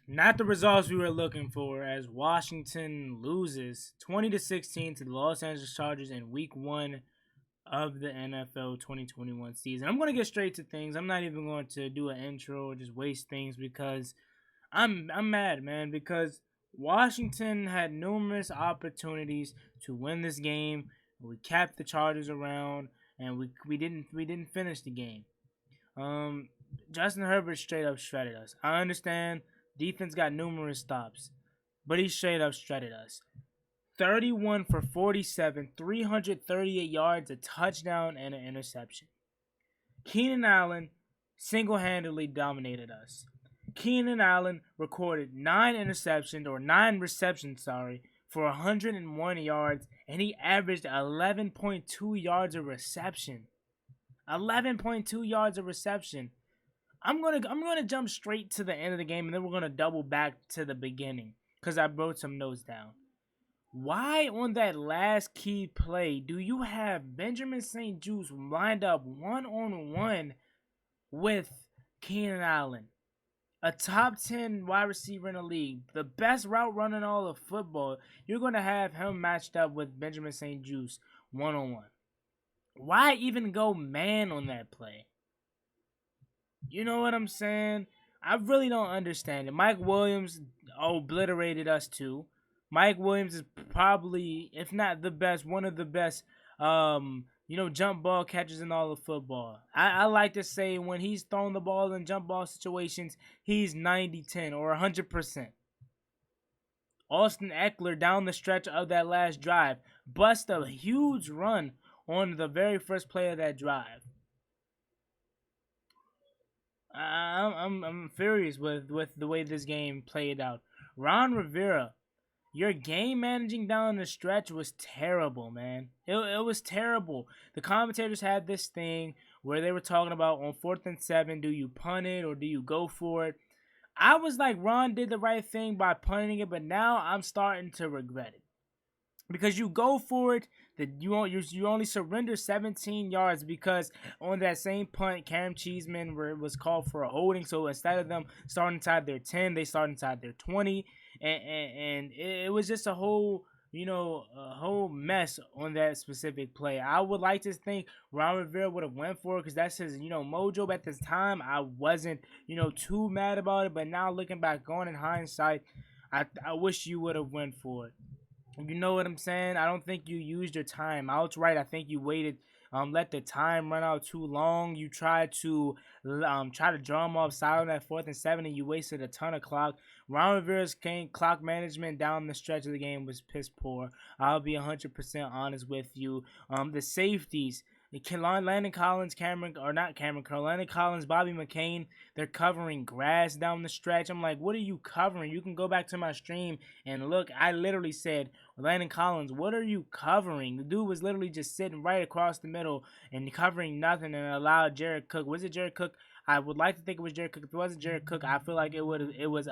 Not the results we were looking for, as Washington loses 20-16 to the Los Angeles Chargers in Week 1 of the NFL 2021 season. I'm going to get straight to things. I'm not even going to do an intro or just waste things because I'm mad, man, because Washington had numerous opportunities to win this game. We kept the Chargers around, and we didn't finish the game. Um, Justin Herbert straight up shredded us. I understand defense got numerous stops, but he straight up shredded us. 31 for 47, 338 yards, a touchdown, and an interception. Keenan Allen single-handedly dominated us. Keenan Allen recorded 9 receptions, for 101 yards, and he averaged 11.2 yards a reception. 11.2 yards a reception. I'm gonna jump straight to the end of the game, and then we're gonna double back to the beginning because I wrote some notes down. Why on that last key play do you have Benjamin St. Juste lined up one-on-one with Keenan Allen, a top 10 wide receiver in the league, the best route runner in all of football? You're gonna have him matched up with Benjamin St. Juste one-on-one. Why even go man on that play? You know what I'm saying? I really don't understand it. Mike Williams obliterated us too. Mike Williams is probably, if not the best, one of the best, jump ball catchers in all of football. I like to say when he's throwing the ball in jump ball situations, he's 90-10 or 100%. Austin Eckler down the stretch of that last drive bust a huge run on the very first play of that drive. I'm furious with the way this game played out. Ron Rivera, your game managing down the stretch was terrible, man. It was terrible. The commentators had this thing where they were talking about on 4th and 7, do you punt it or do you go for it? I was like, Ron did the right thing by punting it, but now I'm starting to regret it. Because you go for it, that you only surrender 17 yards because on that same punt, Cam Cheeseman was called for a holding. So instead of them starting inside their 10, they started inside their 20, and it was just a whole mess on that specific play. I would like to think Ron Rivera would have went for it because that's his mojo. But at this time, I wasn't too mad about it. But now looking back on in hindsight, I wish you would have went for it. You know what I'm saying? I don't think you used your time outright. I think you waited, let the time run out too long. You tried to draw them offside on that 4th and 7, and you wasted a ton of clock. Ron Rivera's clock management down the stretch of the game was piss poor. I'll be 100% honest with you. The safeties, Landon Collins, Landon Collins, Bobby McCain, they're covering grass down the stretch. I'm like, what are you covering? You can go back to my stream and look. I literally said, Landon Collins, what are you covering? The dude was literally just sitting right across the middle and covering nothing and allowed Jared Cook. Was it Jared Cook? I would like to think it was Jared Cook. If it wasn't Jared Cook, I feel like it was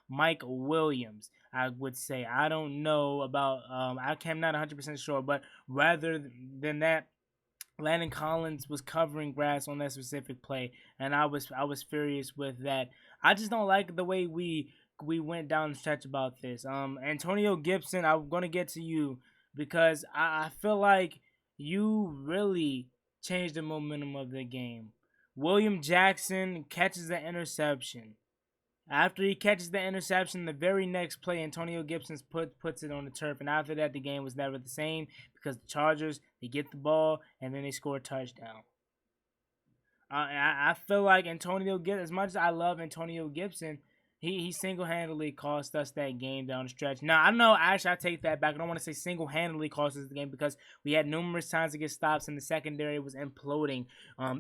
Mike Williams, I would say. I don't know about I'm not 100% sure, but rather than that, Landon Collins was covering grass on that specific play, and I was furious with that. I just don't like the way we went down the stretch about this. Antonio Gibson, I'm gonna get to you because I feel like you really changed the momentum of the game. William Jackson catches the interception. After he catches the interception, the very next play, Antonio Gibson puts it on the turf. And after that, the game was never the same because the Chargers, they get the ball, and then they score a touchdown. I feel like Antonio Gibson, as much as I love Antonio Gibson, he single-handedly cost us that game down the stretch. Now, I know, actually, I take that back. I don't want to say single-handedly cost us the game because we had numerous times to get stops, and the secondary was imploding.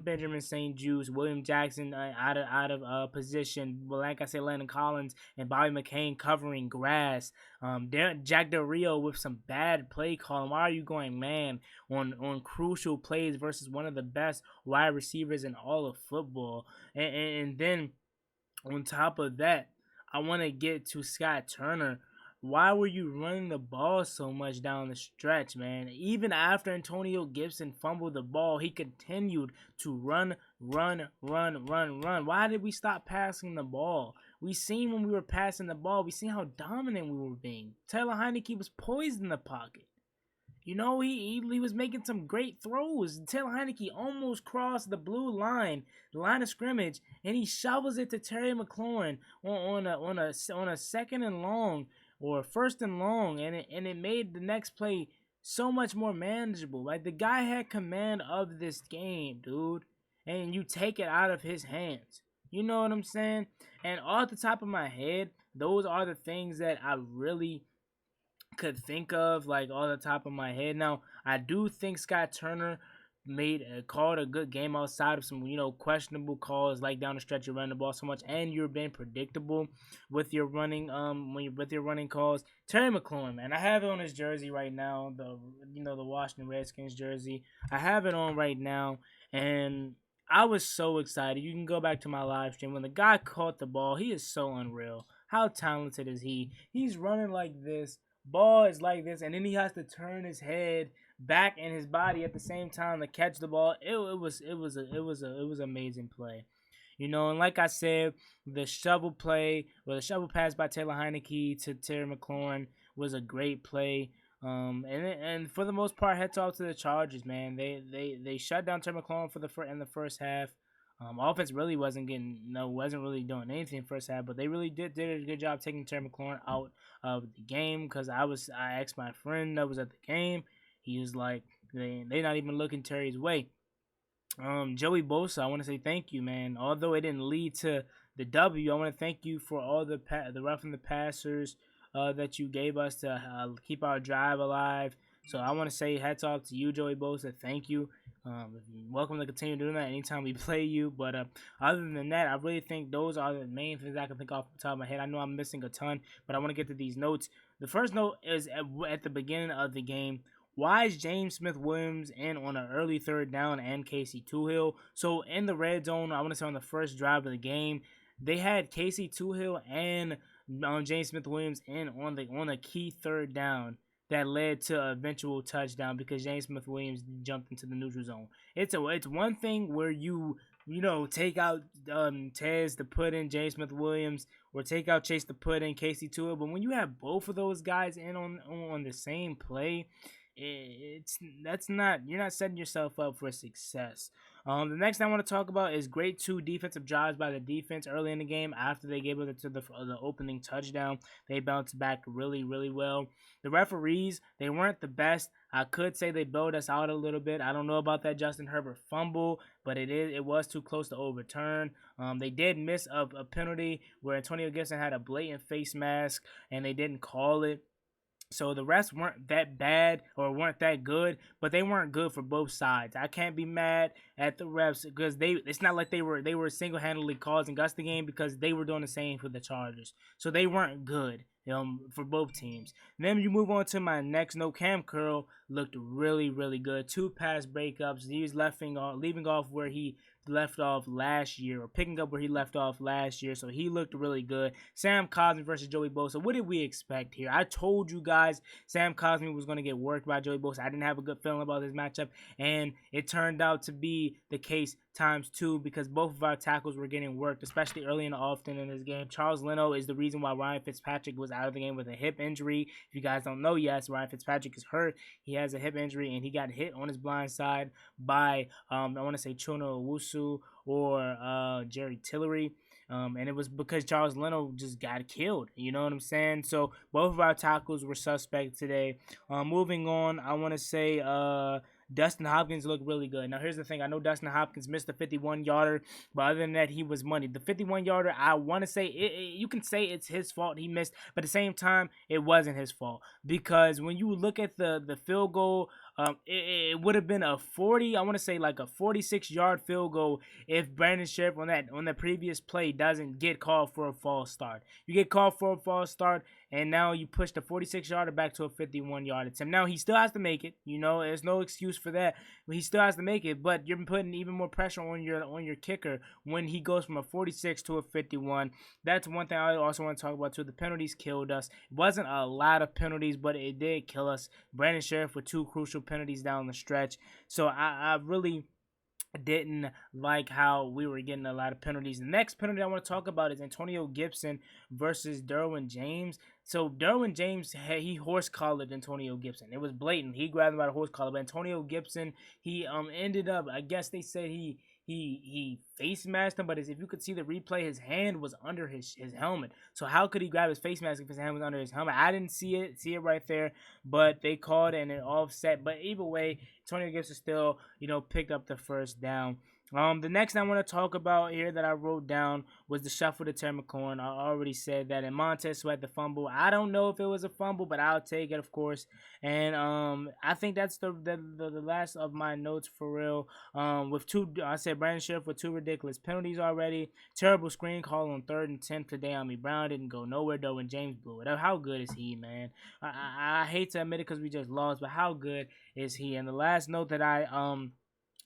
Benjamin St. Juste, William Jackson out of position. Like I said, Landon Collins and Bobby McCain covering grass. Jack Del Rio with some bad play calling. Why are you going man on crucial plays versus one of the best wide receivers in all of football? And then on top of that, I want to get to Scott Turner. Why were you running the ball so much down the stretch, man? Even after Antonio Gibson fumbled the ball, he continued to run. Why did we stop passing the ball? We seen when we were passing the ball, we seen how dominant we were being. Taylor Heineke was poised in the pocket. You know, he was making some great throws. Taylor Heineke almost crossed the blue line, the line of scrimmage, and he shovels it to Terry McLaurin on a second and long or first and long, and it made the next play so much more manageable. Like, the guy had command of this game, dude, and you take it out of his hands. You know what I'm saying? And off the top of my head, those are the things that I really could think of, like, all the top of my head. Now, I do think Scott Turner called a good game outside of some, questionable calls, like down the stretch you run the ball so much, and you're being predictable with your running with your running calls. Terry McLaurin, man, I have it on his jersey right now, the Washington Redskins jersey. I have it on right now, and I was so excited. You can go back to my live stream when the guy caught the ball. He is so unreal. How talented is he? He's running like this. Ball is like this, and then he has to turn his head back and his body at the same time to catch the ball. It was amazing play, And like I said, the shovel pass by Taylor Heineke to Terry McLaurin was a great play. And for the most part, heads off to the Chargers, man. They shut down Terry McLaurin in the first half. Offense really wasn't really doing anything in the first half, but they really did a good job taking Terry McLaurin out of the game. Because I asked my friend that was at the game, he was like, they not even looking Terry's way. Joey Bosa, I want to say thank you, man. Although it didn't lead to the W, I want to thank you for all the roughing the passers that you gave us to keep our drive alive. So I want to say hats off to you, Joey Bosa. Thank you. Welcome to continue doing that anytime we play you. But other than that, I really think those are the main things I can think off the top of my head. I know I'm missing a ton, but I want to get to these notes. The first note is at the beginning of the game. Why is James Smith-Williams in on an early third down and Casey Toohill? So in the red zone, I want to say on the first drive of the game, they had Casey Toohill and James Smith-Williams in on a key third down that led to an eventual touchdown because James Smith-Williams jumped into the neutral zone. It's one thing where you take out Tez to put in James Smith-Williams, or take out Chase to put in Casey Toohill, but when you have both of those guys in on the same play, you're not setting yourself up for success. The next thing I want to talk about is great 2 defensive drives by the defense early in the game after they gave it to the opening touchdown. They bounced back really, really well. The referees, they weren't the best. I could say they bailed us out a little bit. I don't know about that Justin Herbert fumble, but it was too close to overturn. They did miss a penalty where Antonio Gibson had a blatant face mask, and they didn't call it. So the refs weren't that bad or weren't that good, but they weren't good for both sides. I can't be mad at the refs because it's not like they were single-handedly causing us the game, because they were doing the same for the Chargers. So they weren't good for both teams. And then you move on to my next note. Cam Curl looked really, really good. 2 pass breakups. He was leaving off where he left off last year, or picking up where he left off last year, so he looked really good. Sam Cosmi versus Joey Bosa. What did we expect here? I told you guys Sam Cosmi was going to get worked by Joey Bosa. I didn't have a good feeling about this matchup, and it turned out to be the case times 2, because both of our tackles were getting worked, especially early and often in this game. Charles Leno is the reason why Ryan Fitzpatrick was out of the game with a hip injury. If you guys don't know, yes, Ryan Fitzpatrick is hurt. He has a hip injury, and he got hit on his blind side by, I want to say Chuno Owusu or Jerry Tillery. And it was because Charles Leno just got killed. You know what I'm saying? So both of our tackles were suspect today. Moving on, I want to say Dustin Hopkins looked really good. Now, here's the thing. I know Dustin Hopkins missed the 51-yarder, but other than that, he was money. The 51-yarder, I want to say, you can say it's his fault he missed, but at the same time, it wasn't his fault. Because when you look at the field goal, it would have been a 40, I want to say like a 46-yard field goal if Brandon Sheriff on that previous play doesn't get called for a false start. You get called for a false start, and now you push the 46-yarder back to a 51-yard attempt. Now, he still has to make it. There's no excuse for that. He still has to make it, but you're putting even more pressure on your kicker when he goes from a 46 to a 51. That's one thing I also want to talk about, too. The penalties killed us. It wasn't a lot of penalties, but it did kill us. Brandon Sheriff with 2 crucial penalties down the stretch. So I really didn't like how we were getting a lot of penalties. The next penalty I want to talk about is Antonio Gibson versus Derwin James. So Derwin James, he horse collared Antonio Gibson. It was blatant. He grabbed him by the horse collar. But Antonio Gibson, he ended up. I guess they said he face masked him, but if you could see the replay, his hand was under his helmet. So how could he grab his face mask if his hand was under his helmet? I didn't see it right there, but they called it and it offset. But either way, Antonio Gibson still, picked up the first down. The next I want to talk about here that I wrote down was the shuffle to Terry McLaurin. I already said that, and Montez Sweat the fumble. I don't know if it was a fumble, but I'll take it, of course. And I think that's the last of my notes for real. With two, I said Brandon Scherf with two ridiculous penalties already. Terrible screen call on 3rd and 10 for De'Ami Brown. Didn't go nowhere though, and James blew it up. How good is he, man? I hate to admit it because we just lost, but how good is he? And the last note that I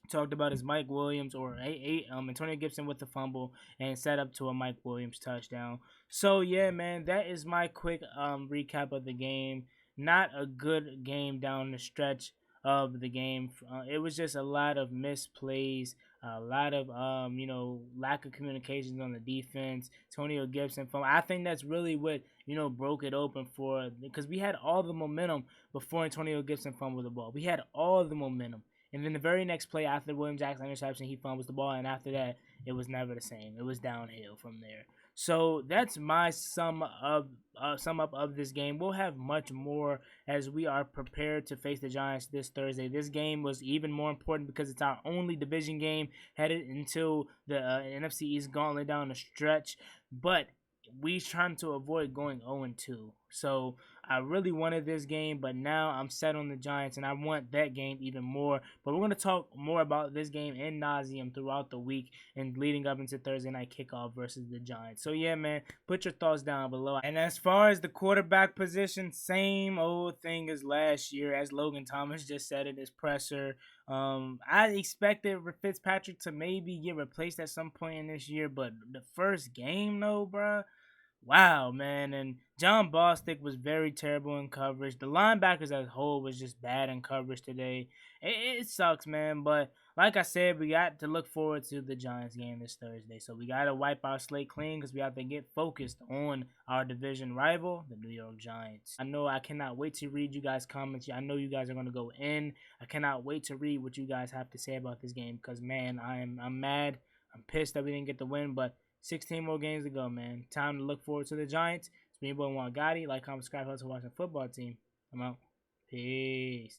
talked about is Mike Williams or Antonio Gibson with the fumble and set up to a Mike Williams touchdown. So yeah, man, that is my quick recap of the game. Not a good game down the stretch of the game. It was just a lot of misplays, a lot of lack of communications on the defense. Antonio Gibson fumble. I think that's really what broke it open for, because we had all the momentum before Antonio Gibson fumbled the ball. We had all the momentum. And then the very next play after the Williams Jackson interception, he fumbles the ball, and after that, it was never the same. It was downhill from there. So that's my sum up of this game. We'll have much more as we are prepared to face the Giants this Thursday. This game was even more important because it's our only division game headed into the NFC East gauntlet down the stretch. But we trying to avoid going 0-2. So I really wanted this game, but now I'm set on the Giants, and I want that game even more. But we're going to talk more about this game in nauseum throughout the week and leading up into Thursday night kickoff versus the Giants. So yeah, man, put your thoughts down below. And as far as the quarterback position, same old thing as last year, as Logan Thomas just said in his presser. I expected Fitzpatrick to maybe get replaced at some point in this year, but the first game though, bruh. Wow, man. And John Bostic was very terrible in coverage. The linebackers as a whole was just bad in coverage today. It sucks, man. But like I said, we got to look forward to the Giants game this Thursday. So we got to wipe our slate clean because we have to get focused on our division rival, the New York Giants. I know I cannot wait to read you guys' comments. I know you guys are going to go in. I cannot wait to read what you guys have to say about this game because, man, I'm mad. I'm pissed that we didn't get the win, but 16 more games to go, man. Time to look forward to the Giants. It's me, boy, Juan Gotti. Like, comment, subscribe, to watch the football team. I'm out. Peace.